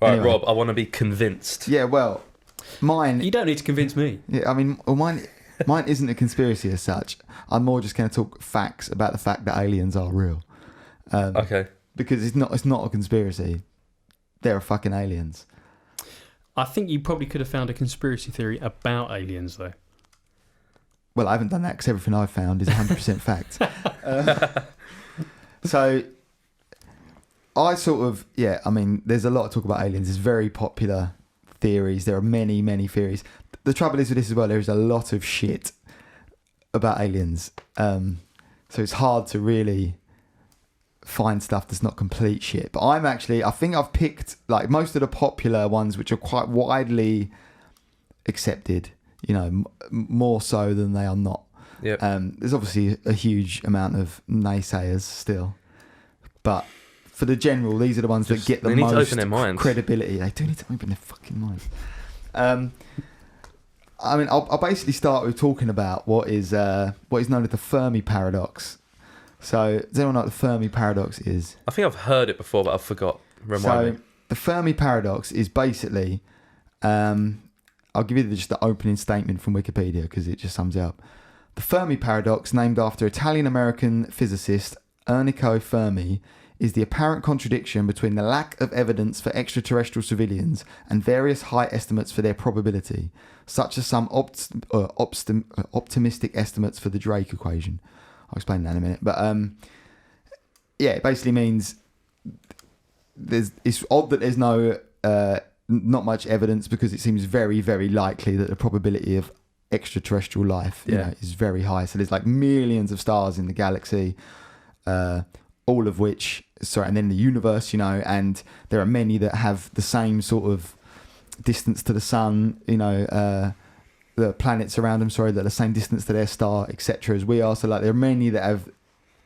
Right, Anyway. Rob, I want to be convinced. Yeah, well, mine... You don't need to convince me. Yeah, I mean, well, mine isn't a conspiracy as such. I'm more just going to talk facts about the fact that aliens are real. Okay. Because it's not a conspiracy. They're fucking aliens. I think you probably could have found a conspiracy theory about aliens, though. Well, I haven't done that because everything I've found is 100% fact. So, I sort of, I mean, there's a lot to talk about aliens. There's very popular theories. There are many, many theories. The trouble is with this as well, there is a lot of shit about aliens. So it's hard to really find stuff that's not complete shit. But I think I've picked like most of the popular ones which are quite widely accepted, you know, more so than they are not. Yep. There's obviously a huge amount of naysayers still. But for the general, these are the ones that get the most credibility. They do need to open their fucking minds. I mean, I'll basically start with talking about what is known as the Fermi paradox. So, does anyone know what the Fermi paradox is? I think I've heard it before, but I forgot. Remind me. The Fermi paradox is basically, I'll give you just the opening statement from Wikipedia because it just sums it up. The Fermi paradox, named after Italian-American physicist Enrico Fermi, is the apparent contradiction between the lack of evidence for extraterrestrial civilians and various high estimates for their probability, such as some optimistic estimates for the Drake equation. I'll explain that in a minute. But it basically means it's odd that there's not much evidence because it seems very, very likely that the probability of extraterrestrial life is very high. So there's like millions of stars in the galaxy, all of which, and then the universe, you know, and there are many that have the same sort of distance to the sun, you know, the planets around them, that are the same distance to their star, etc. as we are. So like there are many that have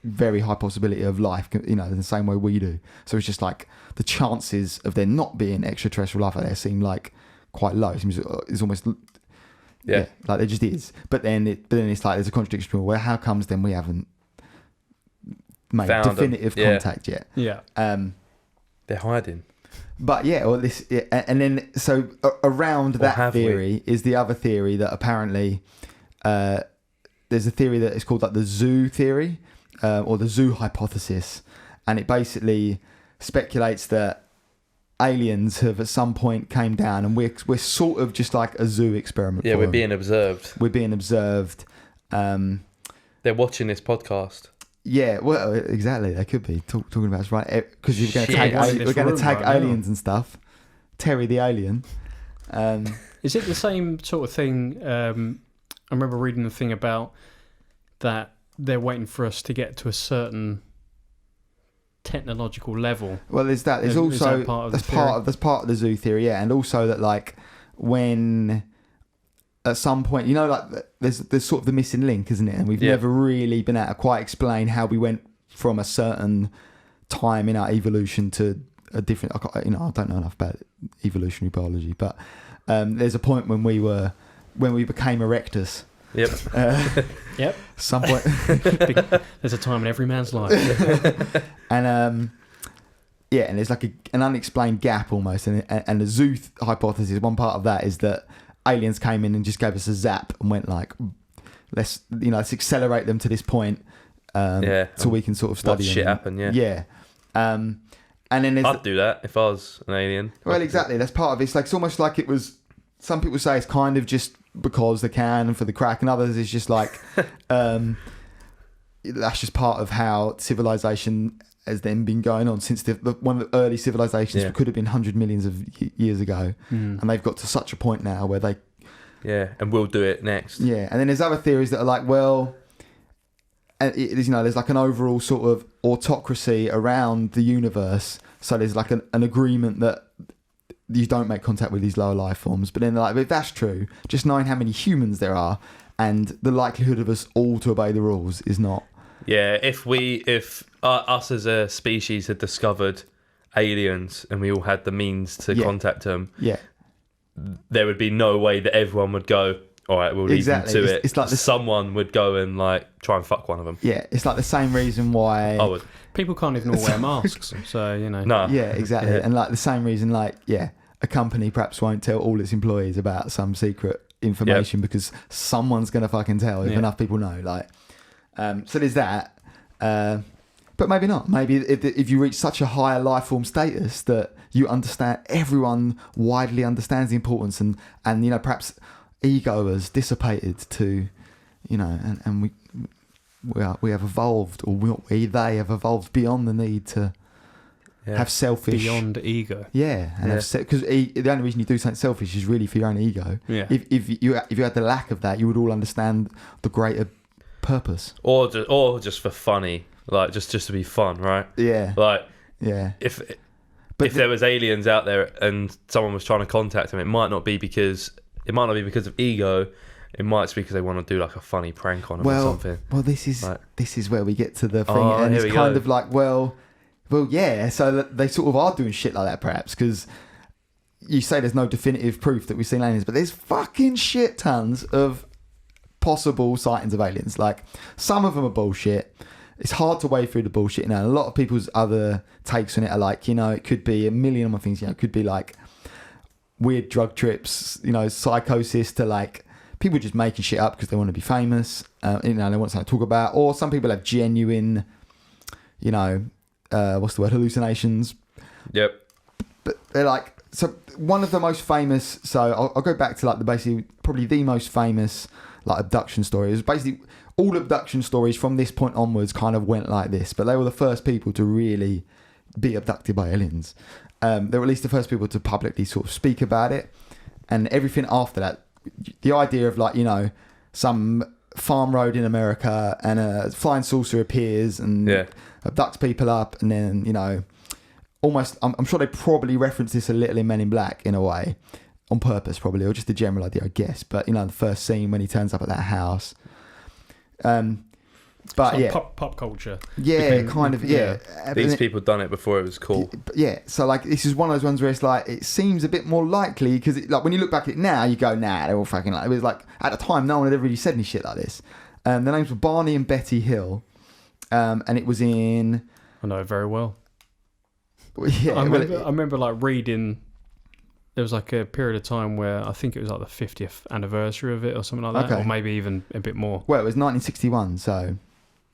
very high possibility of life, you know, in the same way we do. So it's just like the chances of there not being extraterrestrial life out there seem like quite low. It seems it's almost like there just is. But then it's like there's a contradiction. Well, how comes then we haven't made definitive contact yet? Yeah. They're hiding. But and then so around that theory is the other theory that apparently there's a theory that is called like the zoo theory or the zoo hypothesis, and it basically speculates that aliens have at some point came down and we're sort of just like a zoo experiment. Yeah, we're being observed. They're watching this podcast. Yeah, well, exactly. They could be talking about us, right? Because we're going to tag aliens and stuff. Terry the alien. Is it the same sort of thing? I remember reading the thing about that they're waiting for us to get to a certain technological level. Well, there's that. There's also that's part of the zoo theory, yeah, and also that like when at some point, you know, like there's sort of the missing link, isn't it? And we've never really been able to quite explain how we went from a certain time in our evolution to a different. You know, I don't know enough about evolutionary biology, but there's a point when we became erectus. Yep. Yep. Some point. There's a time in every man's life. And and there's like an unexplained gap almost, and the zoo hypothesis. One part of that is that aliens came in and just gave us a zap and went like, let's accelerate them to this point, so we can sort of study watch shit happen. Yeah. And then I'd do that if I was an alien. Well, exactly. That's part of it. It's like it's almost like it was. Some people say it's kind of just because they can and for the crack, and others it's just like that's just part of how civilization has then been going on since one of the early civilizations could have been 100 millions of years ago, and they've got to such a point now where they and we'll do it next. And then there's other theories that are like, well, there's like an overall sort of autocracy around the universe, so there's like an agreement that you don't make contact with these lower life forms. But then they're like, if that's true, just knowing how many humans there are and the likelihood of us all to obey the rules is not. Yeah, if us as a species had discovered aliens and we all had the means to contact them, there would be no way that everyone would go, all right, we'll leave Exactly. them to it. It's like someone would go and like try and fuck one of them. Yeah, it's like the same reason why. I would. People can't even all wear masks, so you know. No. Yeah, exactly. Yeah. And like the same reason, like, yeah, a company perhaps won't tell all its employees about some secret information because someone's going to fucking tell if enough people know. Like, so there's that. But maybe not. Maybe if you reach such a higher life form status that you understand, everyone widely understands the importance, and you know, perhaps ego has dissipated to, you know, and we have evolved, or they have evolved beyond the need to have selfish, beyond ego. Yeah, and because the only reason you do something selfish is really for your own ego. Yeah. If you had the lack of that, you would all understand the greater purpose. Or just for funny, like just to be fun, right? Yeah. Like, yeah. If there was aliens out there and someone was trying to contact them, it might not be because of ego. It might just be because they want to do like a funny prank on them or something. Well, this is where we get to the thing, and here it's kind of like, well, yeah. So they sort of are doing shit like that, perhaps, because you say there's no definitive proof that we've seen aliens, but there's fucking shit tons of possible sightings of aliens. Like, some of them are bullshit. It's hard to wade through the bullshit. You know, a lot of people's other takes on it are like, you know, it could be a million other things. You know, it could be like weird drug trips, you know, psychosis, to like people just making shit up because they want to be famous. You know, they want something to talk about. Or some people have genuine, you know, hallucinations. Yep. But they're like, so one of the most famous. So I'll go back to like probably the most famous like abduction stories. Basically, all abduction stories from this point onwards kind of went like this, but they were the first people to really be abducted by aliens. They were at least the first people to publicly sort of speak about it, and everything after that, the idea of like, you know, some farm road in America and a flying saucer appears and abducts people up, and then, you know, almost, I'm sure they probably reference this a little in Men in Black in a way, on purpose probably, or just a general idea, I guess. But, you know, the first scene when he turns up at that house. But like yeah, pop culture. Yeah, kind of. Yeah, these people done it before it was cool. Yeah, so like this is one of those ones where it's like it seems a bit more likely because like when you look back at it now, you go, nah, they're all fucking like. It was like at the time, no one had ever really said any shit like this. The names were Barney and Betty Hill, and it was in. I know it very well. Yeah, I remember like reading. There was like a period of time where I think it was like the 50th anniversary of it or something like that, or maybe even a bit more. Well, it was 1961, so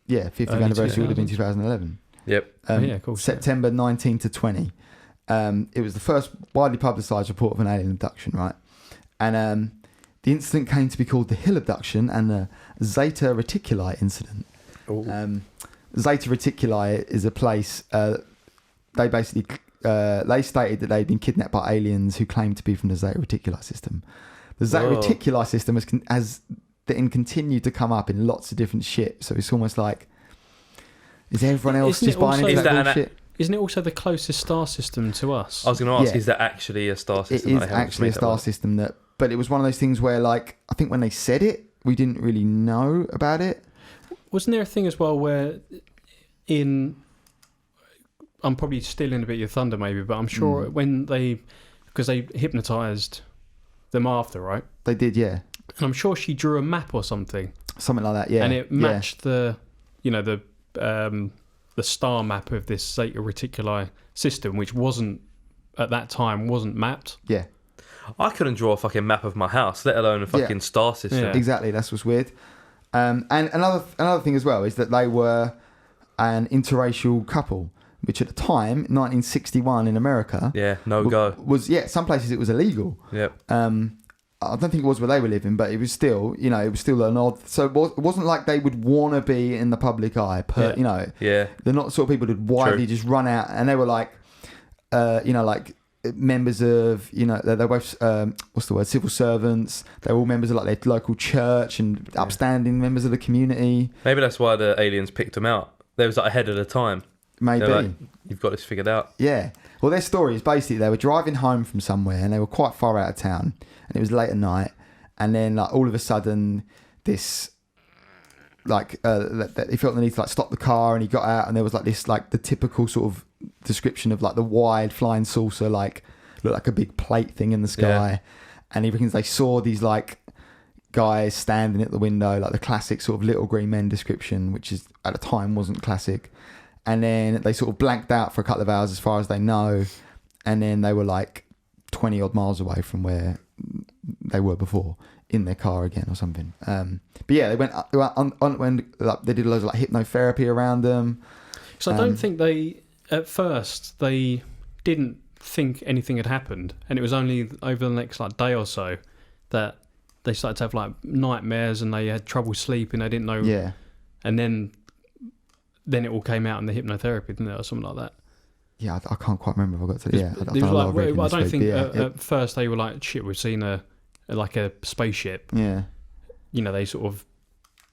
yeah, 50th anniversary would have been 2011. Yep. Yeah, cool. September 19 to 20. It was the first widely publicised report of an alien abduction, right? And the incident came to be called the Hill abduction and the Zeta Reticuli incident. Zeta Reticuli is a place. They basically. They stated that they'd been kidnapped by aliens who claimed to be from the Zeta Reticuli system. The Zeta Reticuli system has then continued to come up in lots of different shit. So it's almost like, is everyone else just buying into that bullshit? Isn't it also the closest star system to us? I was going to ask, is that actually a star system? It is actually a star system but it was one of those things where, like, I think when they said it, we didn't really know about it. Wasn't there a thing as well where I'm probably stealing a bit of your thunder maybe, but I'm sure because they hypnotised them after, right? They did, yeah. And I'm sure she drew a map or something. Something like that, yeah. And it matched the star map of this Zeta Reticuli system, which at that time wasn't mapped. Yeah. I couldn't draw a fucking map of my house, let alone a fucking star system. Yeah. Exactly, that's what's weird. And another thing as well is that they were an interracial couple, which at the time, 1961 in America, go. Some places it was illegal. Yep. I don't think it was where they were living, but it was still, you know, it was still an odd. So it wasn't like they would want to be in the public eye. You know, they're not the sort of people that widely just run out, and they were like, you know, like members of, you know, they're both civil servants. They're all members of like their local church and upstanding members of the community. Maybe that's why the aliens picked them out. They was like ahead of the time. Maybe. Like, you've got this figured out. Yeah. Well, their story is basically they were driving home from somewhere and they were quite far out of town and it was late at night, and then like all of a sudden this like he felt the need to like stop the car, and he got out and there was like this like the typical sort of description of like the wide flying saucer, like looked like a big plate thing in the sky, and he reckons they saw these like guys standing at the window, like the classic sort of Little Green Men description, which is at the time wasn't classic. And then they sort of blanked out for a couple of hours as far as they know. And then they were like 20 odd miles away from where they were before, in their car again or something. But yeah, they went when they did loads of like hypnotherapy around them. So I don't think at first they didn't think anything had happened, and it was only over the next like day or so that they started to have like nightmares and they had trouble sleeping. They didn't know. Yeah. And then it all came out in the hypnotherapy, didn't it, or something like that? Yeah, I can't quite remember if I got to. Yeah, I don't think at first they were like, shit, we've seen a spaceship. Yeah. You know, they sort of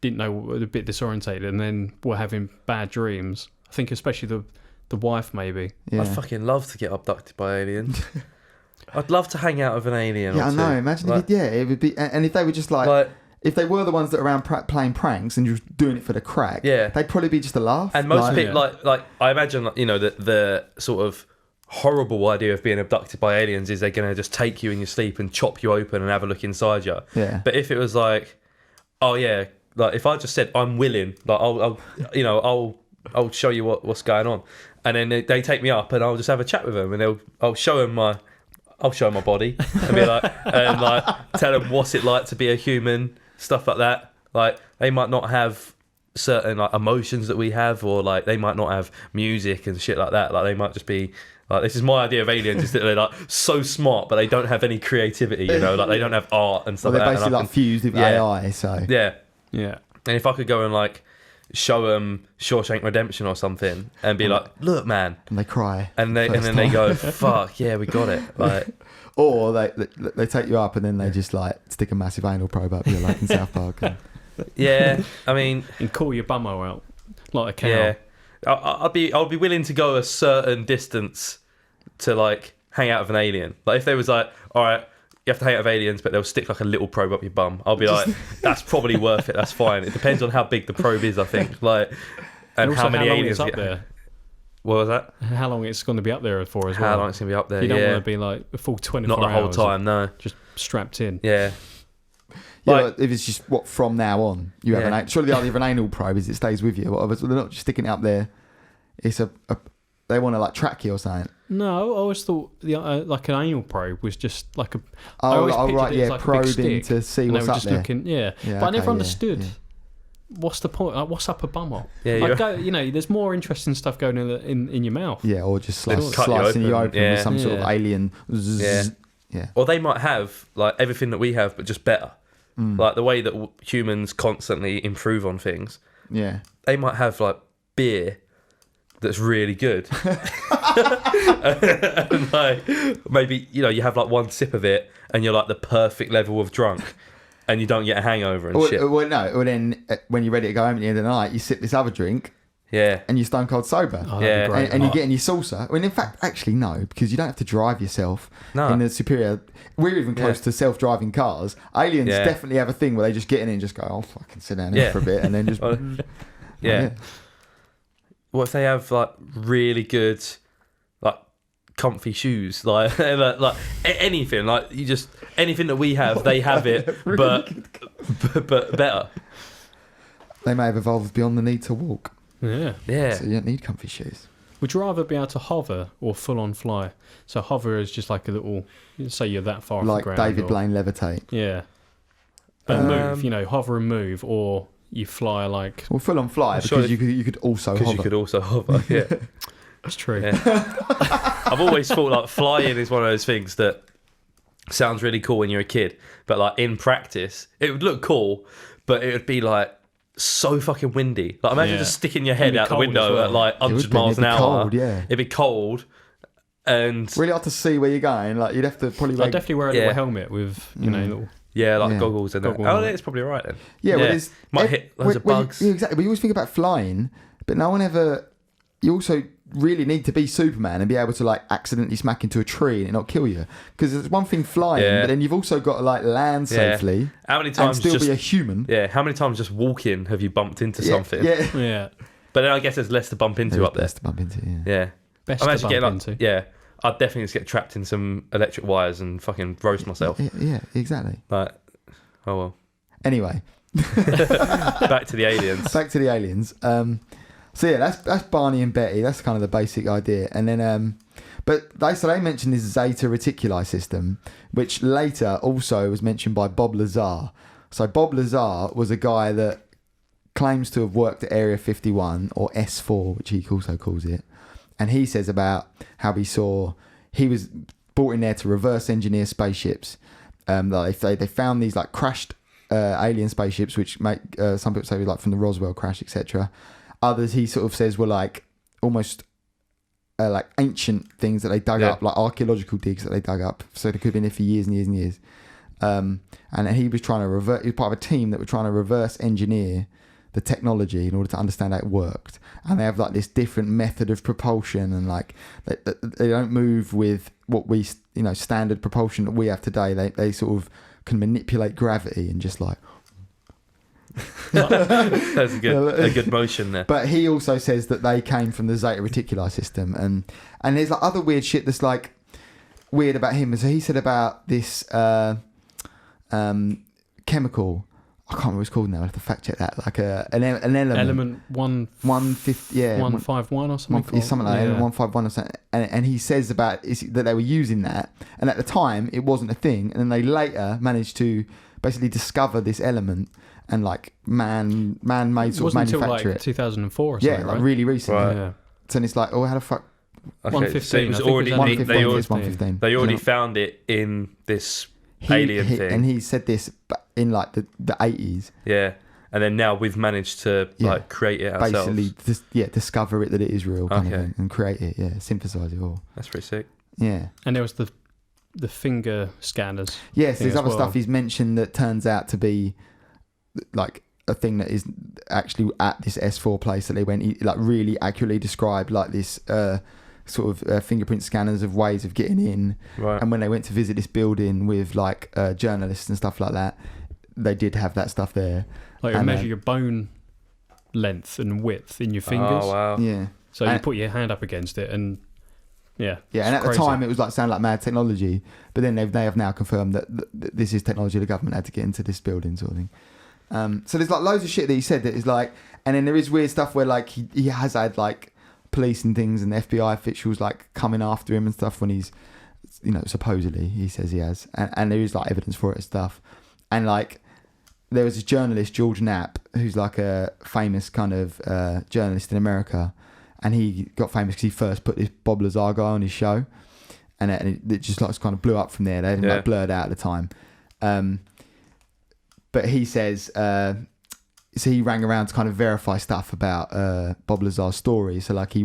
didn't know, were a bit disorientated, and then were having bad dreams. I think especially the wife, maybe. Yeah. I'd fucking love to get abducted by aliens. I'd love to hang out with an alien. Yeah, or I know. two. Imagine like, it would be. And if they were just like if they were the ones that are around playing pranks and just doing it for the crack, yeah, they'd probably be just a laugh. And most people, like I imagine, you know, the sort of horrible idea of being abducted by aliens is they're going to just take you in your sleep and chop you open and have a look inside you. Yeah. But if it was like, oh yeah, like if I just said I'm willing, like I'll show you what's going on, and then they take me up and I'll just have a chat with them and I'll show them my body and be like and like tell them what's it like to be a human, stuff like that. Like they might not have certain like emotions that we have, or like they might not have music and shit like that. Like they might just be like, this is my idea of aliens, is that they're like so smart but they don't have any creativity, you know, like they don't have art and stuff they're like that. basically like fused with AI, so yeah. And if I could go and like show them Shawshank Redemption or something and be like, look man, and they cry and then they go, fuck yeah, we got it, like. Or they take you up and then they just like stick a massive anal probe up you, like in South Park. Yeah, I mean, and call your bummo out like a cow. Yeah, I'd be willing to go a certain distance to like hang out with an alien. Like if they was like, all right, you have to hang out with aliens, but they'll stick like a little probe up your bum. I'll be like, that's probably worth it. That's fine. It depends on how big the probe is, I think. Like, and how many aliens up there. What was that? How long it's going to be up there for as well? How long it's going to be up there? You don't want to be like a full 24 hours. Not the whole time, no. Just strapped in. Yeah. Yeah, like, if it's just from now on, you have Yeah. surely the idea of an anal probe is it stays with you. Whatever, so they're not just sticking it up there. It's they want to like track you or something. No, I always thought like an anal probe was just like a. Like probing to see what's up there. Looking, but I never understood. What's the point? Like, what's up a bumhole? Yeah, like, you know, there's more interesting stuff going in your mouth. Yeah, or just Cut slicing you open with some sort of Yeah. alien. Yeah. Or they might have like everything that we have, but just better. Like the way that humans constantly improve on things. Yeah. They might have like beer that's really good. And like maybe, you know, you have like one sip of it and you're like the perfect level of drunk and you don't get a hangover and shit. Well, no. Well, then when you're ready to go home at the end of the night, you sip this other drink. Yeah. And you're stone cold sober. Oh, Yeah. great. And you get in your salsa. I mean, in fact, actually, no, because you don't have to drive yourself in the superior. We're even close to self-driving cars. Aliens definitely have a thing where they just get in and just go, "Oh, fucking sit down here for a bit," and then just. Yeah. What if they have like really good, like comfy shoes, like anything, like you just anything that we have, they have it, but better. They may have evolved beyond the need to walk. Yeah. So you don't need comfy shoes. Would you rather be able to hover or full on fly? So hover is just like a little, say you're that far off the ground. Like David Blaine levitate. Yeah. But move, you know, hover and move, or you fly like. Well, full on fly because you could also hover. Because you could also hover, yeah. That's true. Yeah. I've always thought like flying is one of those things that sounds really cool when you're a kid, but like in practice, it would look cool, but it would be like so fucking windy. Like imagine just sticking your head out the window at like 100 miles an hour. Cold, yeah. It'd be cold and really hard to see where you're going. Like you'd have to probably. I'd definitely wear a little helmet with little. Yeah, like goggles and that. Oh, it's probably right then. Yeah, well, might hit loads of bugs. Exactly. But you always think about flying, but no one ever. You also really need to be Superman and be able to like accidentally smack into a tree and it not kill you. Because there's one thing flying, but then you've also got to like land safely. How many times and still be a human? Yeah. How many times just walking have you bumped into something? Yeah. But then I guess there's less to bump into up there. Less to bump into. Yeah. Best to bump into. Yeah. I'd definitely just get trapped in some electric wires and fucking roast myself. Yeah, exactly. Like, oh well. Anyway, Back to the aliens. back to the aliens. So yeah, that's Barney and Betty. That's kind of the basic idea. And then, but they mentioned this Zeta Reticuli system, which later also was mentioned by Bob Lazar. So Bob Lazar was a guy that claims to have worked at Area 51 or S4, which he also calls it. And he says about how he was brought in there to reverse engineer spaceships. They found these like crashed alien spaceships, which make some people say like from the Roswell crash, etc. Others he sort of says were like almost like ancient things that they dug up, like archaeological digs that they dug up. So they could have been there for years and years and years. And he was trying to he was part of a team that were trying to reverse engineer the technology in order to understand how it worked. And they have like this different method of propulsion, and like they don't move with what we, standard propulsion that we have today. They sort of can manipulate gravity and just like. That's a good motion there. But he also says that they came from the Zeta Reticuli system, and there's like other weird shit that's like weird about him. So he said about this chemical. I can't remember what it's called now. I have to fact check that. Like an element. Element 150, 151 or something. Something like that. 151 or something. And he says about that they were using that, and at the time it wasn't a thing, and then they later managed to basically discover this element and like man-made sort of manufacture until, like, it. 2004 or something, like right? really recently. Right. Yeah. So it's like, how the fuck? Okay, 115. so it was I think already it was 115. they already found it in this alien thing, and he said this in like the 80s. Yeah, and then now we've managed to like create it ourselves. Basically, discover it that it is real, kind of Okay. thing, and create it. Synthesize it all. That's pretty sick. Yeah. And there was the finger scanners. Yes, there's as other well. stuff he's mentioned that turns out to be like a thing that is actually at this S4 place that they went. He like really accurately described like this sort of fingerprint scanners of ways of getting in. Right. And when they went to visit this building with like journalists and stuff like that, they did have that stuff there. Like you measure your bone length and width in your fingers. Oh wow. Yeah. So you put your hand up against it and yeah. And at crazy. the time it was like sound like mad technology, but then they have now confirmed that this is technology the government had to get into this building, sort of thing. So there's like loads of shit that he said that is like, and then there is weird stuff where like he has had like police and things and FBI officials like coming after him and stuff when he's, supposedly he says he has, and there is like evidence for it and stuff. And like there was a journalist, George Knapp, who's like a famous kind of journalist in America, and he got famous because he first put this Bob Lazar guy on his show, and it just like kind of blew up from there. They had him like blurred out at the time. But he says, so he rang around to kind of verify stuff about Bob Lazar's story. So like he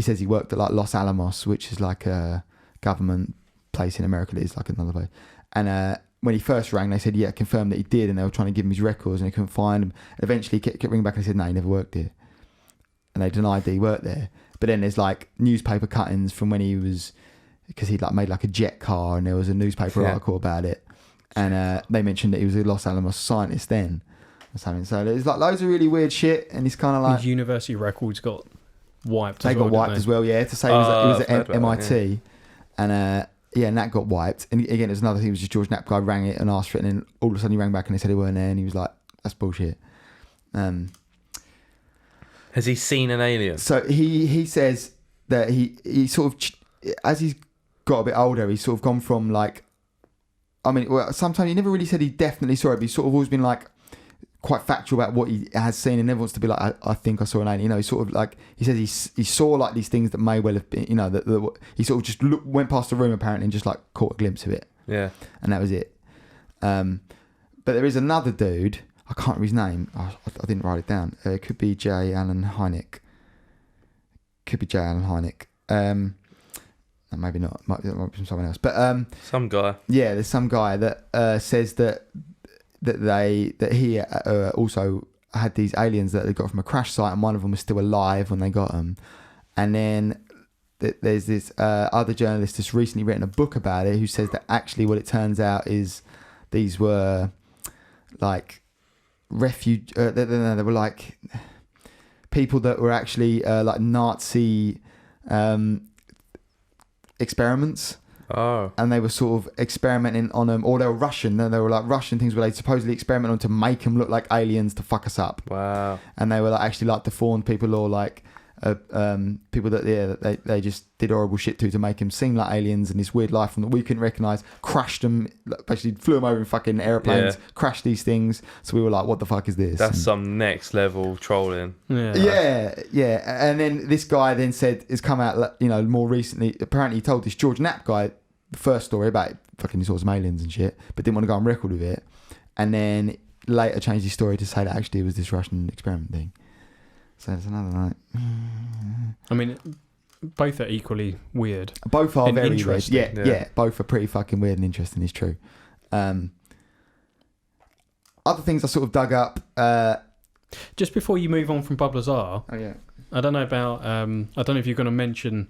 says he worked at like Los Alamos, which is like a government place in America that is like another place. And when he first rang, they said, confirmed that he did, and they were trying to give him his records and they couldn't find him. And eventually he kept ringing back and they said, no, he never worked here. And they denied that he worked there. But then there's like newspaper cuttings from when he was, because he'd like made like a jet car, and there was a newspaper article about it. And they mentioned that he was a Los Alamos scientist then or something. So there's like loads of really weird shit, and he's kind of like university records got wiped. They got wiped as well, to say he was at MIT, and that got wiped. And again, there's another thing. It was just George Knapp guy rang it and asked for it, and then all of a sudden he rang back and they said he weren't there, and he was like, "That's bullshit." Has he seen an alien? So he says that he sort of, as he's got a bit older, he's sort of gone from like, sometimes he never really said he definitely saw it, but he's sort of always been like quite factual about what he has seen, and never wants to be like, I think I saw an alien. He's sort of like, he says he saw like these things that may well have been, that he sort of just went past the room apparently and just like caught a glimpse of it. Yeah. And that was it. But there is another dude, I can't remember his name. I didn't write it down. It could be J. Allen Hynek. Maybe not. Might be from someone else. But some guy. Yeah, there's some guy that says that he also had these aliens that they got from a crash site, and one of them was still alive when they got them. And then there's this other journalist that's recently written a book about it, who says that actually what it turns out is these were like they were like people that were actually like Nazi experiments. Oh. and they were sort of experimenting on them, or they were Russian, and they were like Russian things where they supposedly experiment on to make them look like aliens to fuck us up. Wow. And they were like actually like deformed people, or like people that they just did horrible shit to make them seem like aliens and this weird life form that we couldn't recognise. Crashed them, basically flew them over in fucking airplanes, crashed these things. So we were like, what the fuck is this? That's some next level trolling. Yeah. And then this guy then has come out, you know, more recently. Apparently, he told this George Knapp guy the first story about fucking he saw some aliens and shit, but didn't want to go on record with it. And then later changed his story to say that actually it was this Russian experiment thing. So it's another night. I mean, both are equally weird. Both are very weird. interesting. Yeah. Both are pretty fucking weird and interesting. It's true. Other things I sort of dug up. Just before you move on from Bob Lazar, Oh yeah. I don't know about. I don't know if you're going to mention.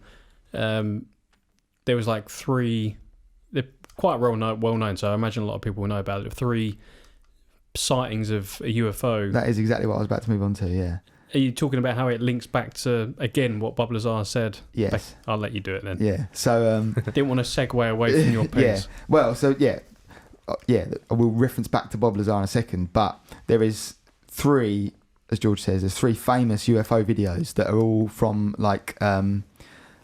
There was like 3. They're quite well known, so I imagine a lot of people will know about it. 3 sightings of a UFO. That is exactly what I was about to move on to. Yeah. Are you talking about how it links back to, again, what Bob Lazar said? Yes. I'll let you do it then. Yeah. So. Didn't want to segue away from your piece. Yeah. Well, so I will reference back to Bob Lazar in a second, but there is 3, as George says, there's 3 famous UFO videos that are all from like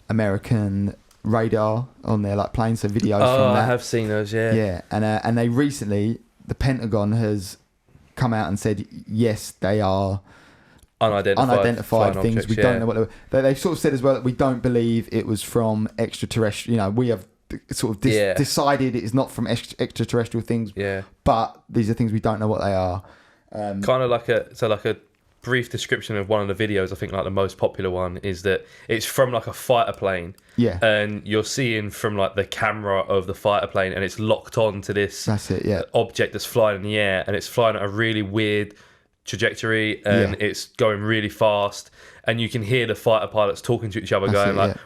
American radar on their like planes, so videos from that. I have seen those. Yeah. And they recently, the Pentagon has come out and said yes, they are unidentified things. Objects, we don't know what they've sort of said as well that we don't believe it was from extraterrestrial. You know, we have sort of decided it is not from extraterrestrial things. Yeah. But these are things we don't know what they are. Kind of like a brief description of one of the videos. I think like the most popular one is that it's from like a fighter plane. Yeah. And you're seeing from like the camera of the fighter plane, and it's locked on to this. That's it. Yeah. Object that's flying in the air, and it's flying at a really weird trajectory, and it's going really fast, and you can hear the fighter pilots talking to each other,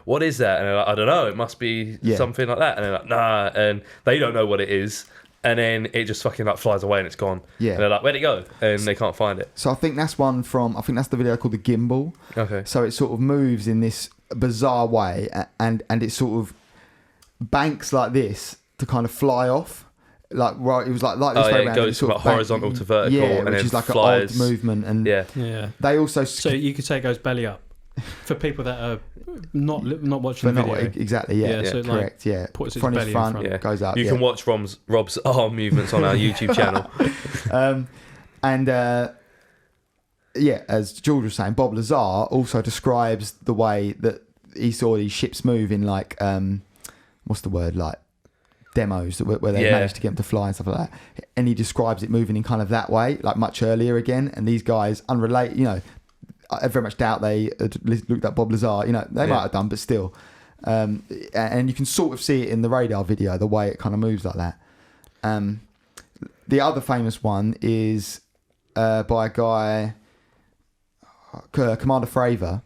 what is that? And they're like, I don't know, it must be something like that. And they're like, nah, and they don't know what it is, and then it just fucking like flies away and it's gone. And they're like, where'd it go? And they can't find it. So I think that's the video called the gimbal. Okay. So it sort of moves in this bizarre way, and it sort of banks like this to kind of fly off. Like it was like this way around. It goes from like horizontal to vertical, and which then is like flies. an odd movement. And they also so you could say it goes belly up for people that are not watching the video. Exactly. So correct. Like, puts its front belly is front, in front. goes up. You can watch Rob's arm movements on our YouTube channel. As George was saying, Bob Lazar also describes the way that he saw these ships move in like what's the word, like demos where they managed to get them to fly and stuff like that, and he describes it moving in kind of that way, like much earlier again. And these guys, unrelated, you know, I very much doubt they had looked at Bob Lazar. You know, they might have done, but still. And you can sort of see it in the radar video, the way it kind of moves like that. The other famous one is by a guy, Commander Fravor,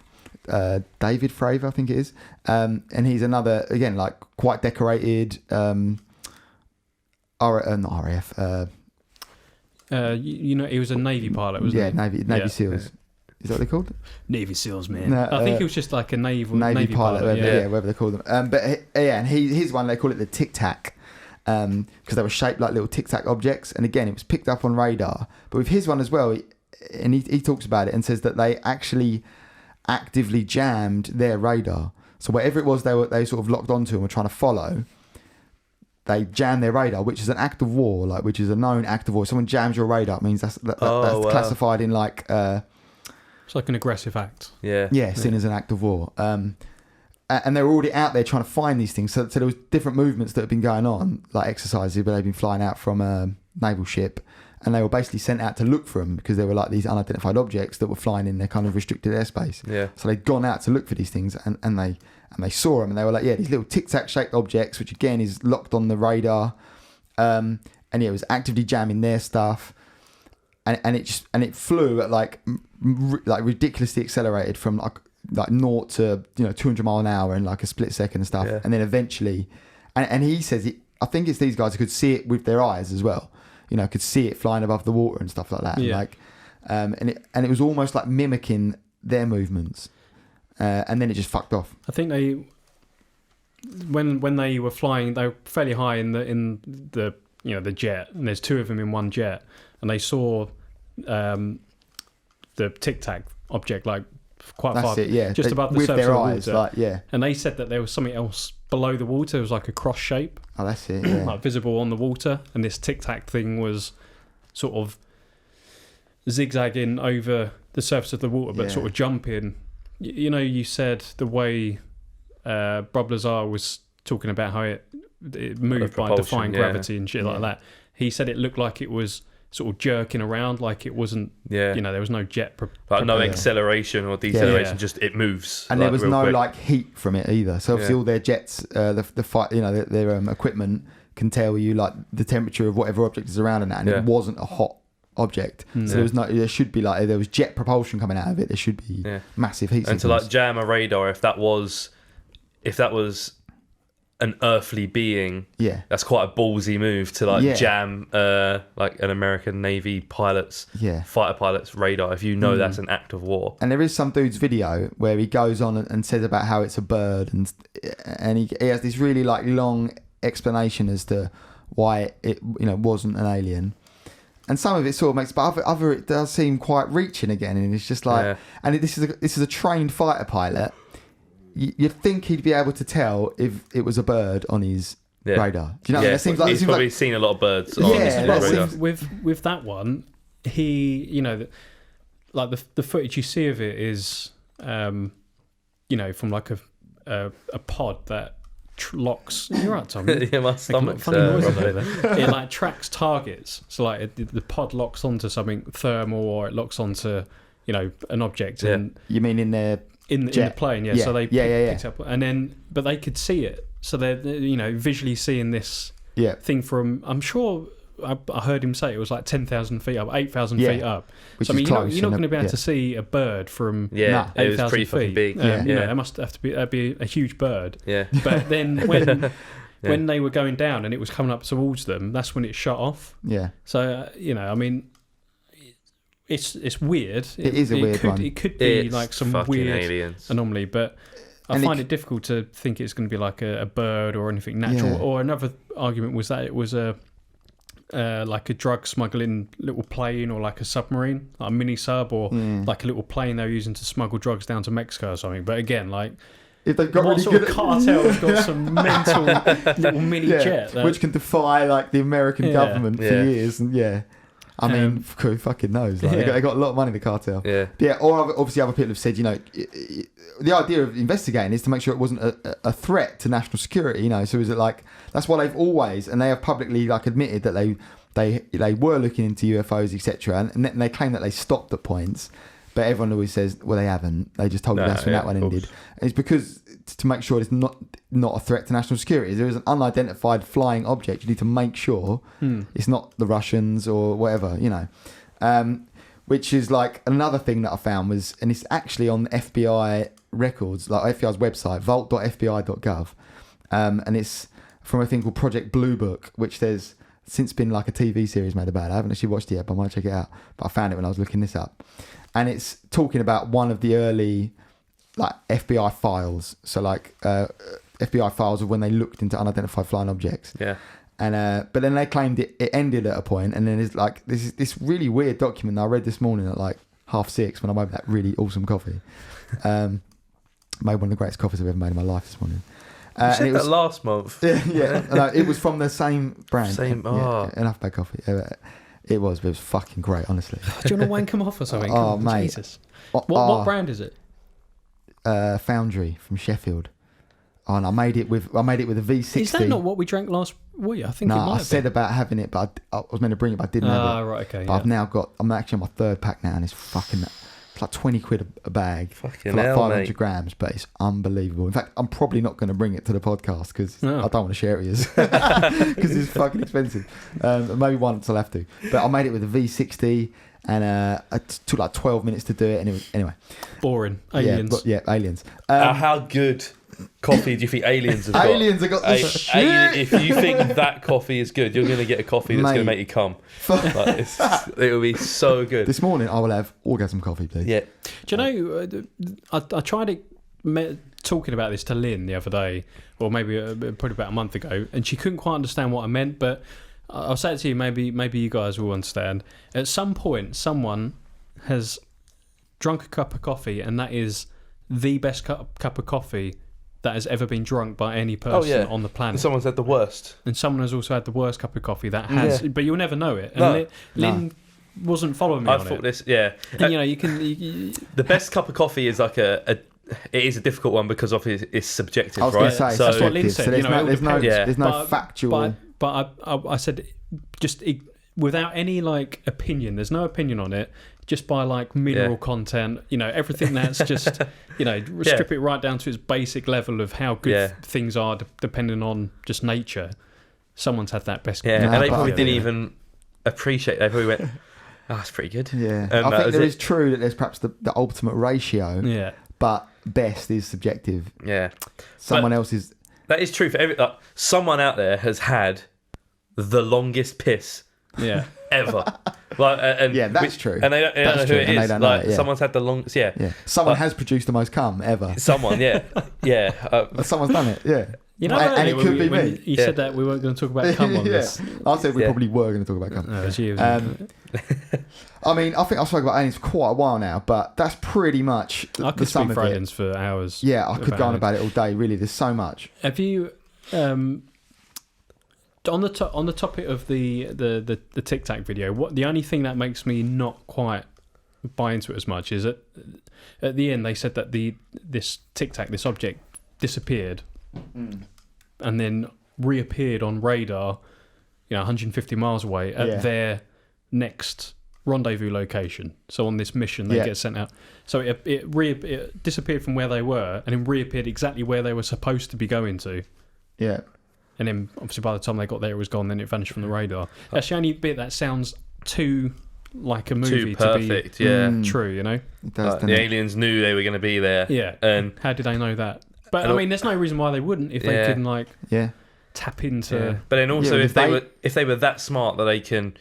David Fravor, I think it is. And he's another, again, like quite decorated not RAF. You know, he was a Navy pilot, wasn't he? Navy SEALs. Is that what they're called? Navy SEAls, man. No, I think he was just like a Navy pilot, whatever they call them. And his one, they call it the Tic Tac, because they were shaped like little Tic Tac objects. And again, it was picked up on radar. But with his one as well, he talks about it and says that they actually actively jammed their radar. So whatever it was they sort of locked onto and were trying to follow, they jammed their radar, which is an act of war, like which is a known act of war. If someone jams your radar, it means that's classified in like it's like an aggressive act. Seen as an act of war. And they were already out there trying to find these things. So there was different movements that had been going on, like exercises, but they'd been flying out from a naval ship, and they were basically sent out to look for them because they were like these unidentified objects that were flying in their kind of restricted airspace. So they'd gone out to look for these things, and they saw them, and they were like, these little tic-tac shaped objects, which again is locked on the radar. And it was actively jamming their stuff. And it flew at like ridiculously accelerated from like 0 to 200 mile an hour in like a split second and stuff. And then eventually, and he says I think it's these guys who could see it with their eyes as well. You know, could see it flying above the water and stuff like that. And it was almost like mimicking their movements. And then it just fucked off. I think when they were flying, they were fairly high in the the jet, and there's two of them in one jet, and they saw the Tic Tac object like quite far, just above the surface of the water. Like, and they said that there was something else below the water. It was like a cross shape. Oh, that's it. Yeah. Like visible on the water, and this Tic Tac thing was sort of zigzagging over the surface of the water, but sort of jumping. You know, you said the way Bob Lazar was talking about how it moved by defying gravity and shit like that. He said it looked like it was sort of jerking around, like it wasn't. Yeah. You know, there was no jet. Like no acceleration or deceleration, just it moves. And like, there was no like heat from it either. So obviously all their jets, the fight, you know, their equipment can tell you like the temperature of whatever object is around and that, and it wasn't a hot object. So there should be like, if there was jet propulsion coming out of it, there should be massive heat. And to like jam a radar, if that was an earthly being, that's quite a ballsy move to like jam like an American Navy pilot's fighter pilot's radar, if you know that's an act of war. And there is some dude's video where he goes on and says about how it's a bird, and he has this really like long explanation as to why it wasn't an alien. And some of it sort of makes, but other it does seem quite reaching again, and it's just like, and this is a trained fighter pilot. You'd think he'd be able to tell if it was a bird on his radar. Do you know what I mean? It seems like, he's probably seen a lot of birds on his radar. With that one, he, like the footage you see of it is, from like a pod that locks. You're right, Tom. Yeah, my stomach's funny noises over there. It like tracks targets. So like the pod locks onto something thermal, or it locks onto an object. And you mean in their in the plane? Yeah. So they picked up, and then but they could see it. So they're visually seeing this thing from. I'm sure I heard him say it was like 10,000 feet up, 8,000 feet up. Which so, I mean, is you're not going to be able to see a bird from 8,000 feet. Fucking big. It must have to be. That'd be a huge bird. Yeah. But then when they were going down and it was coming up towards them, that's when it shut off. Yeah. So I mean, it's weird. It is a weird one. It could be like some weird aliens anomaly, but I find it difficult to think it's going to be like a bird or anything natural. Or another argument was that it was like a drug smuggling little plane, or like a submarine, like a mini sub, or like a little plane they were using to smuggle drugs down to Mexico or something. But again, like, if they've got what really sort of cartel has got some mental little mini jet which can defy like the American government for years, and I mean, who fucking knows? Like, they got a lot of money, the cartel. Yeah. Or obviously, other people have said, the idea of investigating is to make sure it wasn't a threat to national security. So is it like, that's why they've always, and they have publicly like admitted that they were looking into UFOs, etc. And they claim that they stopped at points, but everyone always says, well, they haven't. They just told you that's when that one ended. And it's because to make sure it's not a threat to national security. If there is an unidentified flying object, you need to make sure it's not the Russians or whatever, which is like another thing that I found was, and it's actually on FBI records, like FBI's website, vault.fbi.gov, and it's from a thing called Project Blue Book, which there's since been like a TV series made about it. I haven't actually watched it yet, but I might check it out. But I found it when I was looking this up, and it's talking about one of the early like FBI files. So like FBI files of when they looked into unidentified flying objects. Yeah. And but then they claimed it ended at a point, and then there's like this really weird document that I read this morning at like 6:30 when I made that really awesome coffee. Made one of the greatest coffees I've ever made in my life this morning. You said that last month. No, it was from the same brand. Enough bad coffee. It was fucking great, honestly. Do you want to wank them off or something? Oh, mate. Jesus. What brand is it? Foundry from Sheffield. Oh, and I made it with a V60. Is that not what we drank last week? I think it might have I said about having it, but I was meant to bring it, but I didn't have it. Right, okay. But I've now got, I'm actually on my third pack now, and it's like 20 quid a bag fucking for like hell, 500 mate. grams, but it's unbelievable. In fact, I'm probably not going to bring it to the podcast because I don't want to share it with you because it's fucking expensive. Maybe once I'll have to. But I made it with a V60, and it took like 12 minutes to do it, and it was, anyway. Boring. Aliens. Aliens. How good coffee do you think aliens have got? Aliens have got the shit. If you think that coffee is good, you're going to get a coffee that's going to make you come. Like, it will be so good. This morning I will have orgasm coffee, please. Yeah. Do you know, I tried it talking about this to Lynn the other day, or maybe probably about a month ago, and she couldn't quite understand what I meant. But I'll say it to you. Maybe you guys will understand. At some point, someone has drunk a cup of coffee, and that is the best cup of coffee that has ever been drunk by any person on the planet. And someone's had the worst. And someone has also had the worst cup of coffee that has, but you'll never know it. And No. Lynn wasn't following me I on thought it. this, yeah. And you can. The best cup of coffee is like it is a difficult one because of it's subjective, I was right? going to say, that's what Lynn so said. there's no factual. But I said just without any like opinion. There's no opinion on it. Just by like mineral content, everything that's just, strip it right down to its basic level of how good things are, depending on just nature. Someone's had that best. Yeah, and they probably didn't even appreciate. They probably went, "Oh, that's pretty good." Yeah, And I think there is true that there's perhaps the ultimate ratio. Yeah, but best is subjective. Yeah, Someone else is. That is true for every. Someone out there has had the longest piss. Yeah. Ever. And that's true. And they don't know who it is. Like, someone's had the longest. Yeah. Someone has produced the most cum ever. Someone. Yeah. Someone's done it. Yeah. And it could be me. You said that we weren't going to talk about cum on this. I said we probably were going to talk about cum. No, it was you. I mean, I think I've spoken about aliens for quite a while now, but that's pretty much I could speak for aliens for hours. Yeah, I could go on about it all day. Really, there's so much. Have you? On the topic of the Tic Tac video, the only thing that makes me not quite buy into it as much is at the end they said that this Tic Tac, this object, disappeared and then reappeared on radar, 150 miles away at their next rendezvous location. So on this mission they get sent out. So it disappeared from where they were and then reappeared exactly where they were supposed to be going to. Yeah. And then, obviously, by the time they got there, it was gone. Then it vanished from the radar. That's the only bit that sounds too like a movie too perfect, to be true. It does, the aliens knew they were going to be there. Yeah. And how did they know that? But I mean, there's no reason why they wouldn't if they couldn't tap into. Yeah. But then also, if they were that smart that they can,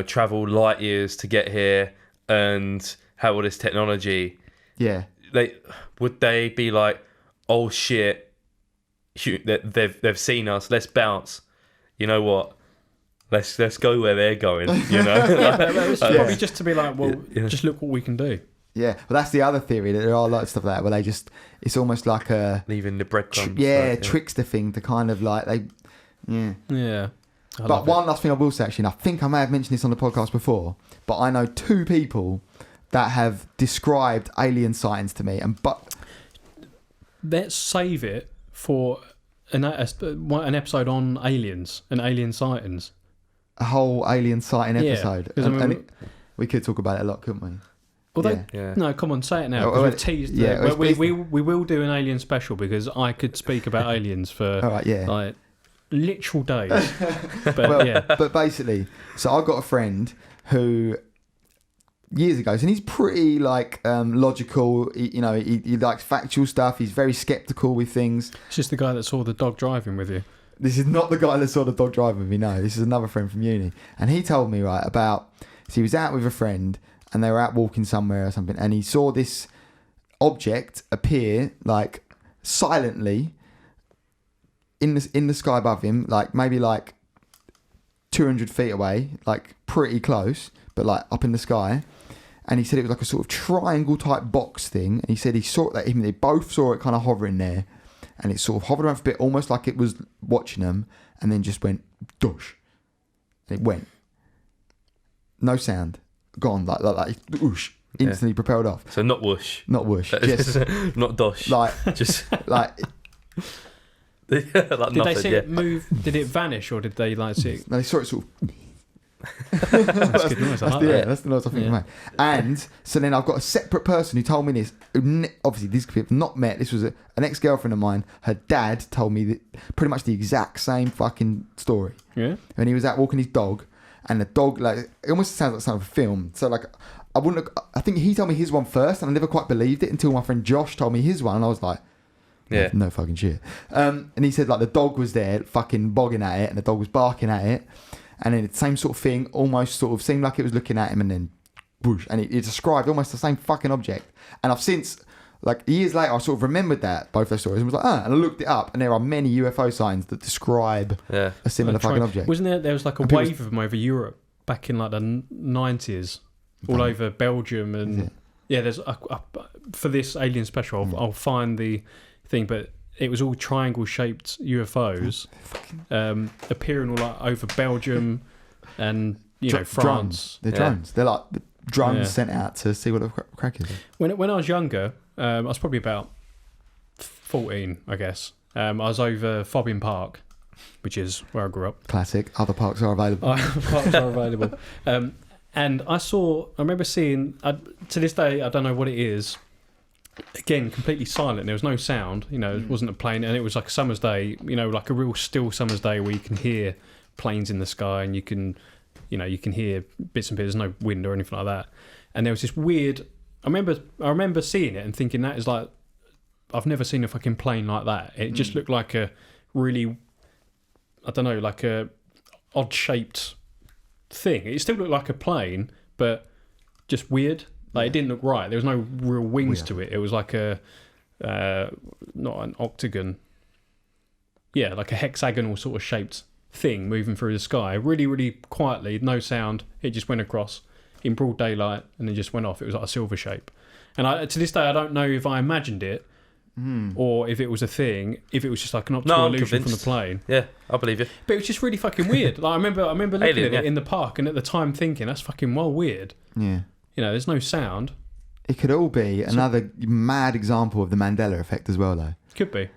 travel light years to get here and have all this technology. Yeah. Would they be like, oh shit? They've seen us. Let's bounce. You know what? Let's go where they're going. It's probably just to be like, well, just look what we can do. Yeah, well, that's the other theory that there are a lot of stuff like that where it's almost like a leaving the breadcrumbs. Trickster thing to kind of like Yeah. But one last thing I will say, actually, and I think I may have mentioned this on the podcast before, but I know 2 people that have described alien sightings to me, but let's save it for an episode on aliens and alien sightings. A whole alien sighting episode. We could talk about it a lot, couldn't we? Well, no, come on, say it now. We've teased we will do an alien special because I could speak about aliens for like literal days. But basically, so I got a friend who years ago, and he's pretty like logical. He likes factual stuff. He's very skeptical with things. It's just the guy that saw the dog driving with you. This is not the guy that saw the dog driving with me. No, this is another friend from uni, and he told me about. So he was out with a friend, and they were out walking somewhere or something, and he saw this object appear like silently in the sky above him, like maybe like 200 feet away, like pretty close, but like up in the sky. And he said it was like a sort of triangle type box thing. And he said he saw that they both saw it kind of hovering there. And it sort of hovered around for a bit, almost like it was watching them. And then just went, dosh. And it went. No sound. Gone. Like whoosh. Instantly propelled off. So not whoosh. Not whoosh. Just, not dosh. Like, just like... Did they see it move? Did it vanish or did they like see it? No, they saw it sort of... That's good noise. That's the noise I think I made. And so then I've got a separate person who told me this. Obviously, these people have not met. This was an ex-girlfriend of mine. Her dad told me pretty much the exact same fucking story. Yeah. When he was out walking his dog, and the dog, like, it almost sounds like some film. So like, I think he told me his one first, and I never quite believed it until my friend Josh told me his one, and I was like, no fucking shit. And he said like the dog was there, fucking bogging at it, and the dog was barking at it. And then the same sort of thing, almost sort of seemed like it was looking at him, and then whoosh, and it described almost the same fucking object. And I've since like years later, I sort of remembered that both those stories and was like, and I looked it up, and there are many UFO signs that describe a similar fucking object. Wasn't there was like a wave of them over Europe back in like the 90s, all over Belgium and there's for this alien special. I'll find the thing, but it was all triangle shaped UFOs appearing all like over Belgium and France. Drones. They're drones. They're like drones sent out to see what the crack is. When I was younger, I was probably about 14, I guess. I was over Fobbing Park, which is where I grew up. Classic. Other parks are available. Parks are available. And I remember seeing, to this day, I don't know what it is. Again, completely silent. There was no sound. It wasn't a plane, and it was like a summer's day. Like a real still summer's day where you can hear planes in the sky, and you can hear bits and bits. There's no wind or anything like that. And there was this weird. I remember seeing it and thinking that is like, I've never seen a fucking plane like that. It just looked like a really, I don't know, like a odd shaped thing. It still looked like a plane, but just weird. Like it didn't look right. There was no real wings to it. It was like a not an octagon. Yeah, like a hexagonal sort of shaped thing moving through the sky, really, really quietly, no sound. It just went across in broad daylight and then just went off. It was like a silver shape. And to this day, I don't know if I imagined it or if it was a thing, if it was just like an optical illusion from the plane. Yeah, I believe you. But it was just really fucking weird. Like I remember looking at it in the park and at the time thinking, that's fucking well weird. Yeah. There's no sound. It could all be another mad example of the Mandela effect as well, though. Could be.